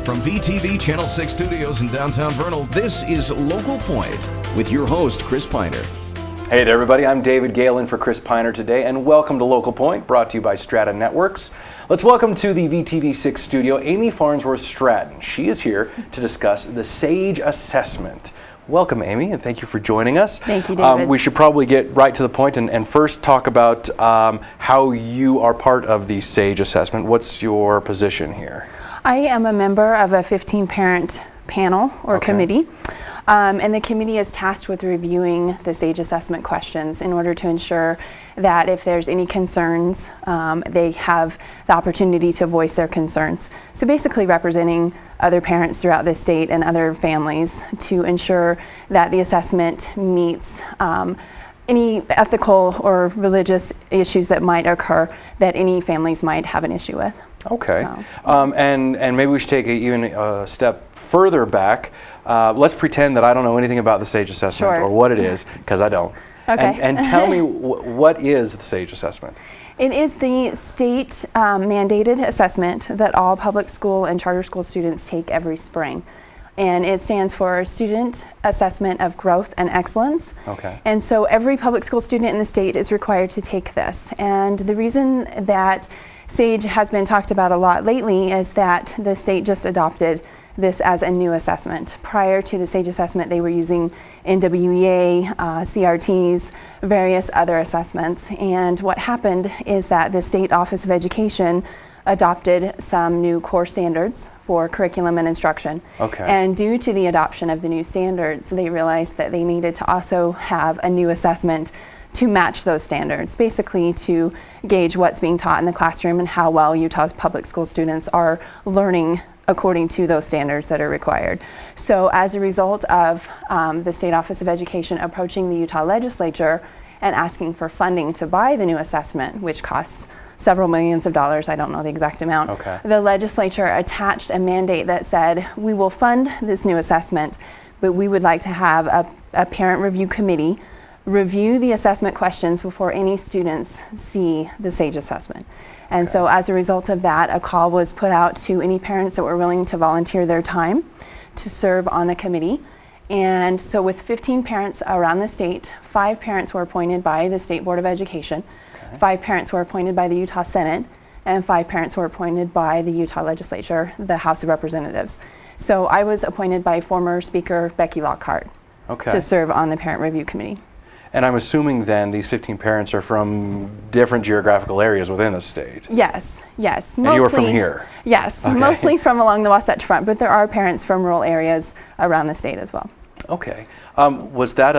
From VTV Channel 6 Studios in downtown Vernal, this is Local Point with your host, Chris Piner. Hey there, everybody. I'm David Gale in for Chris Piner today, and welcome to Local Point, brought to you by Strata Networks. Let's welcome to the VTV6 Studio, Amy Farnsworth Stratton. She is here to discuss the SAGE assessment. Welcome, Amy, and thank you for joining us. Thank you, David. We should probably get right to the point and first talk about how you are part of the SAGE assessment. What's your position here? I am a member of a 15-parent panel or committee, and the committee is tasked with reviewing the SAGE assessment questions in order to ensure that if there's any concerns, they have the opportunity to voice their concerns. So basically representing other parents throughout the state and other families to ensure that the assessment meets any ethical or religious issues that might occur that any families might have an issue with. Okay, so. And maybe we should take even a step further back. Let's pretend that I don't know anything about the SAGE assessment or what it is, because I don't. Okay. And tell me, what is the SAGE assessment? It is the state mandated assessment that all public school and charter school students take every spring. And it stands for Student Assessment of Growth and Excellence. Okay. And so every public school student in the state is required to take this. And the reason that SAGE has been talked about a lot lately is that the state just adopted this as a new assessment. Prior to the SAGE assessment, they were using NWEA, CRTs, various other assessments. And what happened is that the State Office of Education adopted some new core standards for curriculum and instruction. Okay. And due to the adoption of the new standards, they realized that they needed to also have a new assessment to match those standards, basically to gauge what's being taught in the classroom and how well Utah's public school students are learning according to those standards that are required. So as a result of the State Office of Education approaching the Utah legislature and asking for funding to buy the new assessment, which costs several millions of dollars, I don't know the exact amount, the legislature attached a mandate that said, we will fund this new assessment, but we would like to have a parent review committee review the assessment questions before any students see the SAGE assessment. And so as a result of that, a call was put out to any parents that were willing to volunteer their time to serve on the committee. And so with 15 parents around the state, 5 parents were appointed by the State Board of Education, 5 parents were appointed by the Utah Senate, and 5 parents were appointed by the Utah Legislature, the House of Representatives. So I was appointed by former Speaker Becky Lockhart to serve on the Parent Review Committee. And I'm assuming then these 15 parents are from different geographical areas within the state. Yes, yes. And you are from here? Yes, mostly from along the Wasatch Front, but there are parents from rural areas around the state as well. Okay. Was that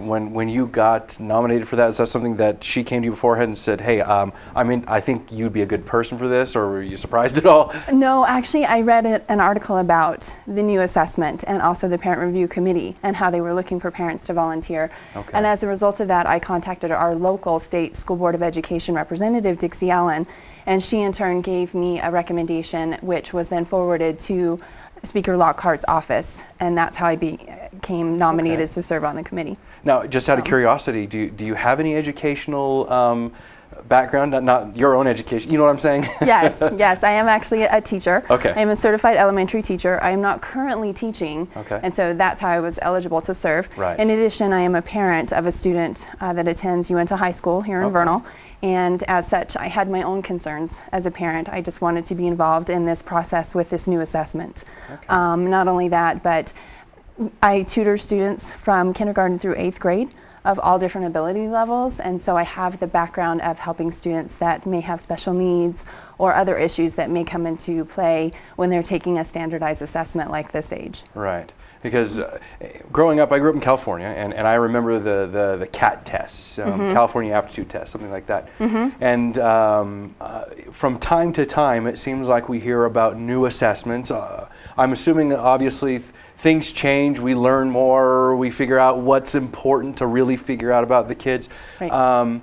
when you got nominated for that, is that something that she came to you beforehand and said, hey, I think you'd be a good person for this, or were you surprised at all? No, actually I read an article about the new assessment and also the Parent Review Committee and how they were looking for parents to volunteer. And as a result of that, I contacted our local State School Board of Education representative, Dixie Allen, and she in turn gave me a recommendation which was then forwarded to Speaker Lockhart's office, and that's how I became nominated to serve on the committee. Now, just out of curiosity, do you have any educational background? Not your own education, you know what I'm saying? Yes, yes, I am actually a teacher. Okay. I am a certified elementary teacher. I am not currently teaching, and so that's how I was eligible to serve. Right. In addition, I am a parent of a student that attends Uinta High School here in Vernal. And as such, I had my own concerns as a parent. I just wanted to be involved in this process with this new assessment. Not only that, but I tutor students from kindergarten through 8th grade of all different ability levels, and so I have the background of helping students that may have special needs or other issues that may come into play when they're taking a standardized assessment like the SAGE. Right. Because growing up, I grew up in California, and I remember the CAT tests, California Aptitude Test, something like that. And from time to time, it seems like we hear about new assessments. I'm assuming, obviously, things change. We learn more. We figure out what's important to really figure out about the kids. Right.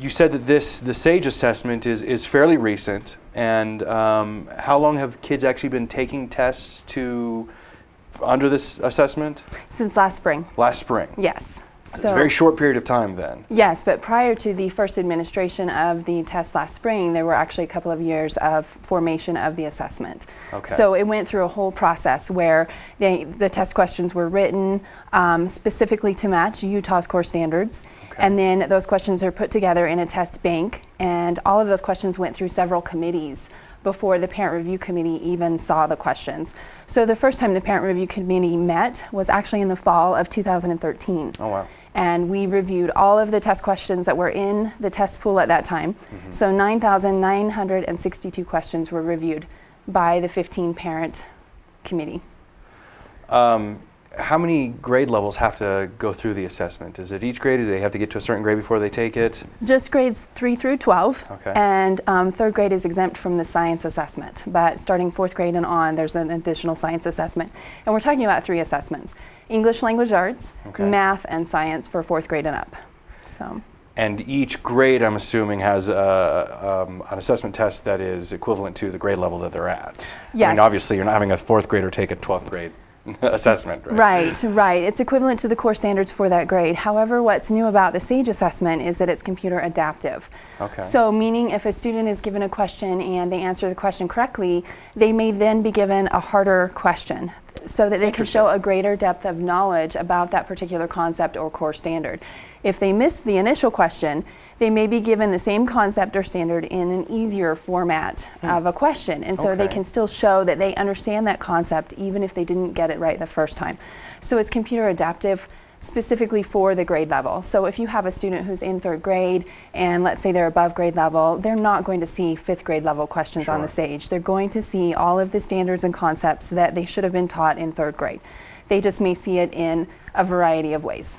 You said that the SAGE assessment is fairly recent. And how long have kids actually been taking tests under this assessment? Since last spring. Last spring. Yes. It's a very short period of time then. Yes, but prior to the first administration of the test last spring, there were actually a couple of years of formation of the assessment. Okay. So it went through a whole process where the test questions were written specifically to match Utah's core standards. Okay. And then those questions are put together in a test bank, and all of those questions went through several committees before the parent review committee even saw the questions. So the first time the parent review committee met was actually in the fall of 2013. Oh, wow. And we reviewed all of the test questions that were in the test pool at that time. Mm-hmm. So 9,962 questions were reviewed by the 15 parent committee. How many grade levels have to go through the assessment? Is it each grade? Do they have to get to a certain grade before they take it? Just grades 3 through 12. Okay. And third grade is exempt from the science assessment. But starting fourth grade and on, there's an additional science assessment. And we're talking about 3 assessments: English language arts, okay, math, and science for fourth grade and up. So. And each grade, I'm assuming, has an assessment test that is equivalent to the grade level that they're at. Yes. I mean, obviously, you're not having a fourth grader take a 12th grade assessment, right? Right. It's equivalent to the core standards for that grade. However, what's new about the SAGE assessment is that it's computer adaptive. Okay. So meaning if a student is given a question and they answer the question correctly, they may then be given a harder question so that they can show a greater depth of knowledge about that particular concept or core standard. If they miss the initial question, they may be given the same concept or standard in an easier format of a question. And so they can still show that they understand that concept even if they didn't get it right the first time. So it's computer adaptive specifically for the grade level. So if you have a student who's in third grade and let's say they're above grade level, they're not going to see fifth grade level questions on the SAGE. They're going to see all of the standards and concepts that they should have been taught in third grade. They just may see it in a variety of ways.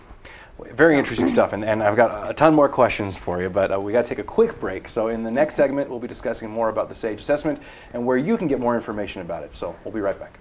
Very interesting stuff, and I've got a ton more questions for you, but we got to take a quick break. So in the next segment, we'll be discussing more about the SAGE assessment and where you can get more information about it. So we'll be right back.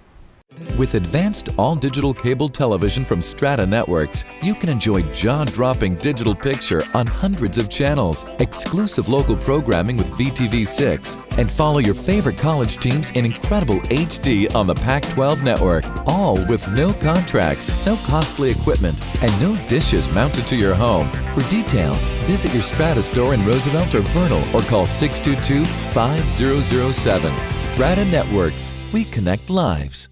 With advanced all-digital cable television from Strata Networks, you can enjoy jaw-dropping digital picture on hundreds of channels, exclusive local programming with VTV6, and follow your favorite college teams in incredible HD on the Pac-12 network, all with no contracts, no costly equipment, and no dishes mounted to your home. For details, visit your Strata store in Roosevelt or Vernal or call 622-5007. Strata Networks. We connect lives.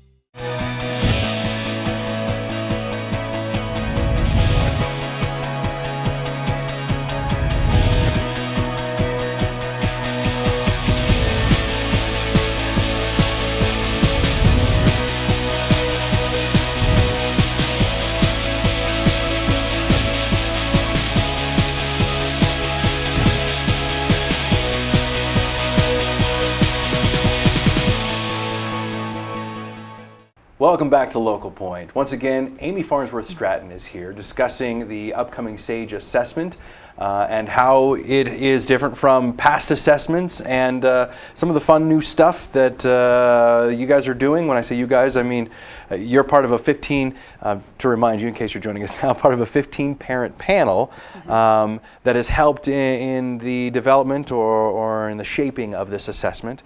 Welcome back to Local Point. Once again, Amy Farnsworth Stratton is here discussing the upcoming SAGE assessment and how it is different from past assessments and some of the fun new stuff that you guys are doing. When I say you guys, I mean you're part of a 15, to remind you in case you're joining us now, part of a 15-parent panel that has helped in the development or in the shaping of this assessment.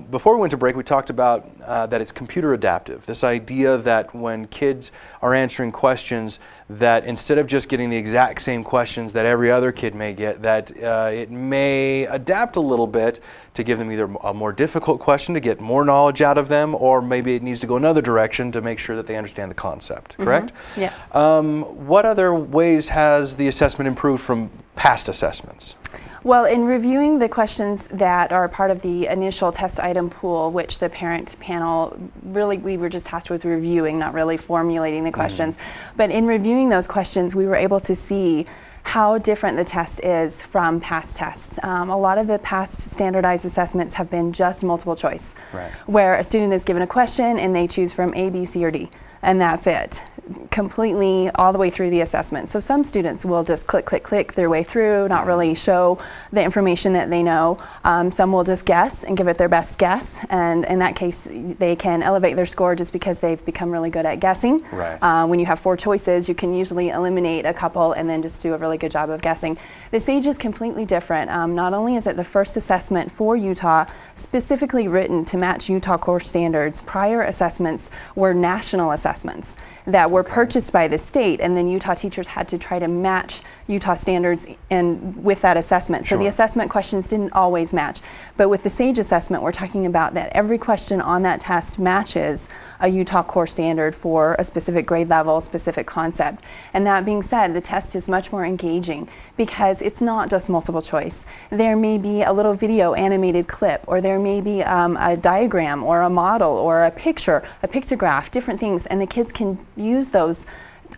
Before we went to break, we talked about that it's computer adaptive. This idea that when kids are answering questions, that instead of just getting the exact same questions that every other kid may get, that it may adapt a little bit to give them either a more difficult question to get more knowledge out of them, or maybe it needs to go another direction to make sure that they understand the concept, correct? Yes. What other ways has the assessment improved from past assessments? Well, in reviewing the questions that are part of the initial test item pool, which the parent panel, really we were just tasked with reviewing, not really formulating the questions, but in reviewing those questions we were able to see how different the test is from past tests. A lot of the past standardized assessments have been just multiple choice, where a student is given a question and they choose from A, B, C, or D, and that's it, completely all the way through the assessment. So some students will just click their way through, not really show the information that they know. Some will just guess and give it their best guess, and in that case they can elevate their score just because they've become really good at guessing. When you have 4 choices, you can usually eliminate a couple and then just do a really good job of guessing. The SAGE is completely different. Not only is it the first assessment for Utah specifically written to match Utah core standards, prior assessments were national assessments. that were purchased by the state, and then Utah teachers had to try to match Utah standards and with that assessment. So the assessment questions didn't always match. But with the SAGE assessment, we're talking about that every question on that test matches a Utah core standard for a specific grade level, specific concept. And that being said, the test is much more engaging because it's not just multiple choice. There may be a little video animated clip, or there may be a diagram or a model or a picture, a pictograph, different things, and the kids can use those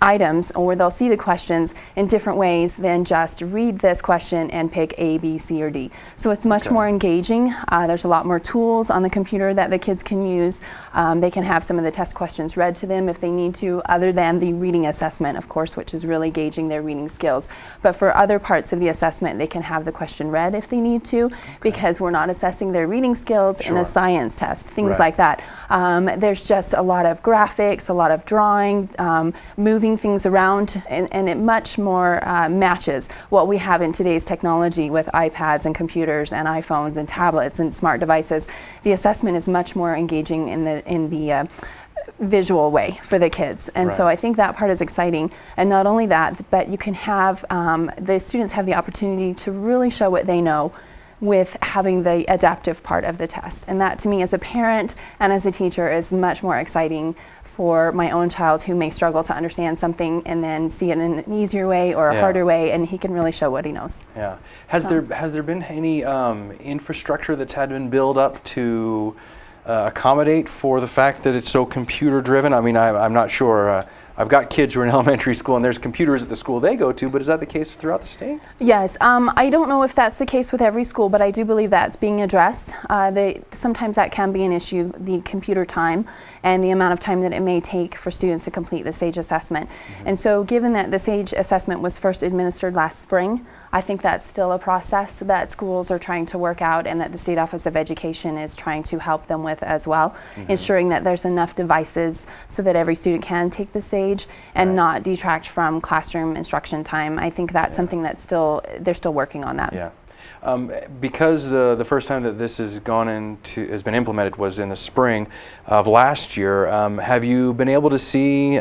items, or they'll see the questions in different ways than just read this question and pick A, B, C, or D. So it's much more engaging. There's a lot more tools on the computer that the kids can use. They can have some of the test questions read to them if they need to, other than the reading assessment, of course, which is really gauging their reading skills. But for other parts of the assessment, they can have the question read if they need to, because we're not assessing their reading skills in a science test, things like that. There's just a lot of graphics, a lot of drawing, moving things around, and it much more matches what we have in today's technology with iPads and computers and iPhones and tablets and smart devices. The assessment is much more engaging in the visual way for the kids, and so I think that part is exciting. And not only that, but you can have the students have the opportunity to really show what they know with having the adaptive part of the test. And that, to me, as a parent and as a teacher, is much more exciting for my own child who may struggle to understand something and then see it in an easier way or a harder way, and he can really show what he knows. Yeah. Has there been any infrastructure that's had been built up to accommodate for the fact that it's so computer driven? I mean, I'm not sure. I've got kids who are in elementary school, and there's computers at the school they go to, but is that the case throughout the state? Yes. I don't know if that's the case with every school, but I do believe that's being addressed. Sometimes that can be an issue, the computer time and the amount of time that it may take for students to complete the SAGE assessment. And so given that the SAGE assessment was first administered last spring, I think that's still a process that schools are trying to work out, and that the State Office of Education is trying to help them with as well, ensuring that there's enough devices so that every student can take the SAGE and not detract from classroom instruction time. I think that's something that's they're still working on that. Yeah. Because the first time that this has been implemented was in the spring of last year, have you been able to see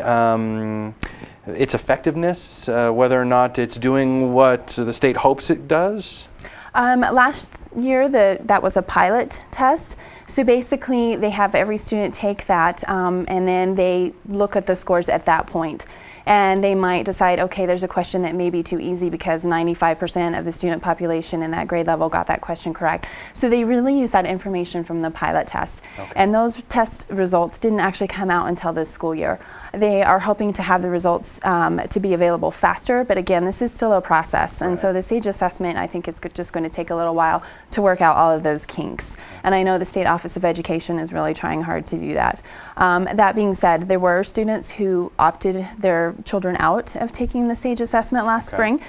its effectiveness, whether or not it's doing what the state hopes it does? Last year, that was a pilot test. So basically, they have every student take that, and then they look at the scores at that point. And they might decide, okay, there's a question that may be too easy because 95% of the student population in that grade level got that question correct. So they really use that information from the pilot test. And those test results didn't actually come out until this school year. They are hoping to have the results to be available faster, but again, this is still a process. And so the SAGE assessment, I think, is just going to take a little while to work out all of those kinks. And I know the State Office of Education is really trying hard to do that. That being said, there were students who opted their children out of taking the SAGE assessment last spring,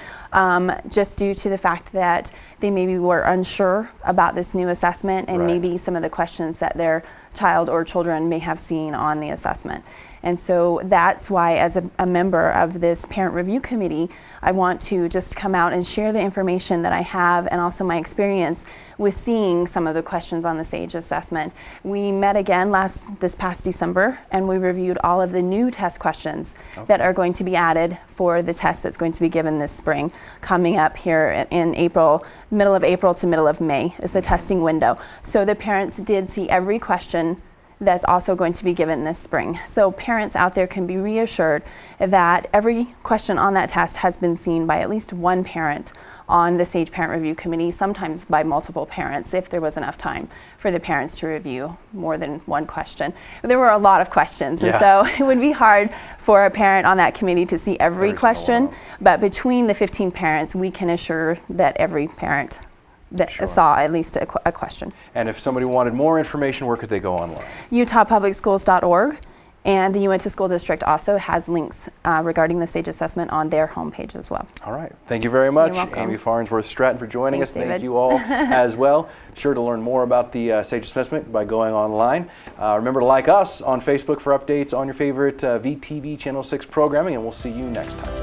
just due to the fact that they maybe were unsure about this new assessment and maybe some of the questions that their child or children may have seen on the assessment. And so that's why, as a member of this parent review committee, I want to just come out and share the information that I have and also my experience with seeing some of the questions on the SAGE assessment. We met again this past December, and we reviewed all of the new test questions that are going to be added for the test that's going to be given this spring, coming up here in April, middle of April to middle of May is the testing window. So the parents did see every question that's also going to be given this spring. So parents out there can be reassured that every question on that test has been seen by at least one parent on the SAGE Parent Review Committee, sometimes by multiple parents if there was enough time for the parents to review more than one question. There were a lot of questions, and so it would be hard for a parent on that committee to see every question, but between the 15 parents, we can assure that every parent that saw at least a question. And if somebody wanted more information, where could they go online? UtahPublicSchools.org, and the Uinta School District also has links regarding the SAGE assessment on their homepage as well. All right. Thank you very much, You're welcome. Amy Farnsworth Stratton, for joining us. David. Thank you all as well. Sure to learn more about the SAGE assessment by going online. Remember to like us on Facebook for updates on your favorite VTV Channel 6 programming, and we'll see you next time.